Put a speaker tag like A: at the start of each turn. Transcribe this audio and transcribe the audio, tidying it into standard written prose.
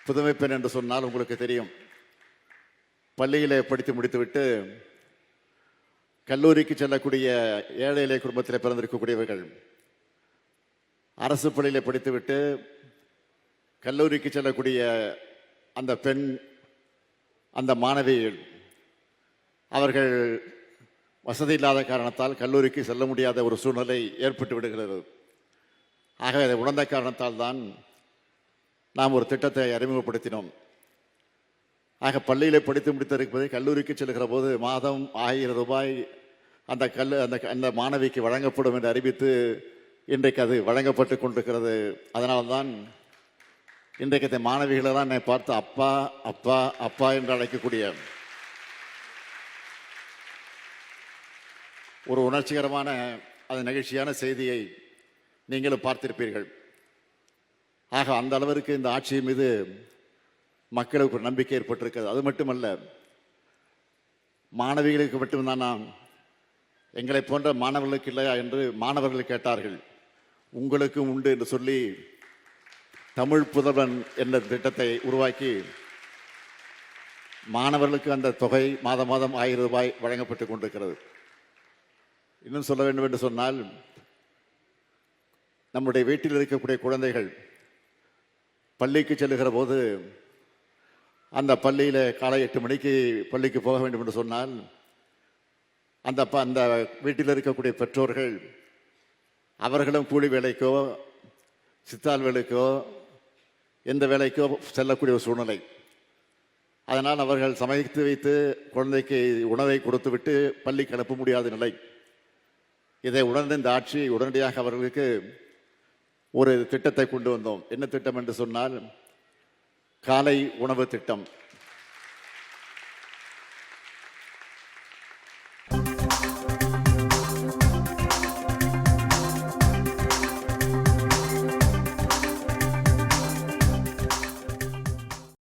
A: புதுமை பெண் என்று சொன்னால் உங்களுக்கு தெரியும், பள்ளியிலே படித்து முடித்துவிட்டு கல்லூரிக்கு செல்லக்கூடிய ஏழை எளிய குடும்பத்தில் பிறந்திருக்கக்கூடியவர்கள், அரசு பள்ளியிலே படித்துவிட்டு கல்லூரிக்கு செல்லக்கூடிய அந்த பெண், அந்த மாணவிகள், அவர்கள் வசதி இல்லாத காரணத்தால் கல்லூரிக்கு செல்ல முடியாத ஒரு சூழ்நிலை ஏற்பட்டு விடுகிறது. ஆக அதை உணர்ந்த காரணத்தால் தான் நாம் ஒரு திட்டத்தை அறிமுகப்படுத்தினோம். ஆக பள்ளியிலே படித்து முடித்திருப்பது கல்லூரிக்கு செல்கிற போது மாதம் 1000 ரூபாய் அந்த மாணவிக்கு வழங்கப்படும் என்று அறிவித்து இன்றைக்கு அது வழங்கப்பட்டு கொண்டிருக்கிறது. அதனால்தான் இன்றைக்கு இந்த மாணவிகளெல்லாம் என்னை பார்த்து அப்பா அப்பா அப்பா என்று அழைக்கக்கூடிய ஒரு உணர்ச்சிகரமான அது நெகிழ்ச்சியான செய்தியை நீங்களும் பார்த்திருப்பீர்கள். ஆக அந்த அளவிற்கு இந்த ஆட்சி மீது மக்களுக்கு ஒரு நம்பிக்கை ஏற்பட்டிருக்கிறது. அது மட்டுமல்ல, மாணவிகளுக்கு மட்டும்தான் நாம், எங்களை போன்ற மாணவர்களுக்கு இல்லையா என்று மாணவர்கள் கேட்டார்கள். உங்களுக்கும் உண்டு என்று சொல்லி தமிழ் புதல்வன் என்ற திட்டத்தை உருவாக்கி மாணவர்களுக்கு அந்த தொகை மாதம் மாதம் 1000 ரூபாய் வழங்கப்பட்டு கொண்டிருக்கிறது. இன்னும் சொல்ல வேண்டும் என்று சொன்னால், நம்முடைய வீட்டில் இருக்கக்கூடிய குழந்தைகள் பள்ளிக்கு செல்லுகிற போது அந்த பள்ளியில் காலை 8 மணிக்கு பள்ளிக்கு போக வேண்டும் என்று சொன்னால் அந்த வீட்டில் இருக்கக்கூடிய பெற்றோர்கள் அவர்களும் கூலி வேலைக்கோ சித்தால் வேலைக்கோ எந்த வேலைக்கோ செல்லக்கூடிய ஒரு சூழ்நிலை. அதனால் அவர்கள் சமைத்து வைத்து குழந்தைக்கு உணவை கொடுத்துவிட்டு பள்ளிக்கு அனுப்ப முடியாத நிலை. இதை உணர்ந்த இந்த ஆட்சி உடனடியாக அவர்களுக்கு ஒரு திட்டத்தை கொண்டு வந்தோம். என்ன திட்டம் என்று சொன்னால், காலை உணவு திட்டம்.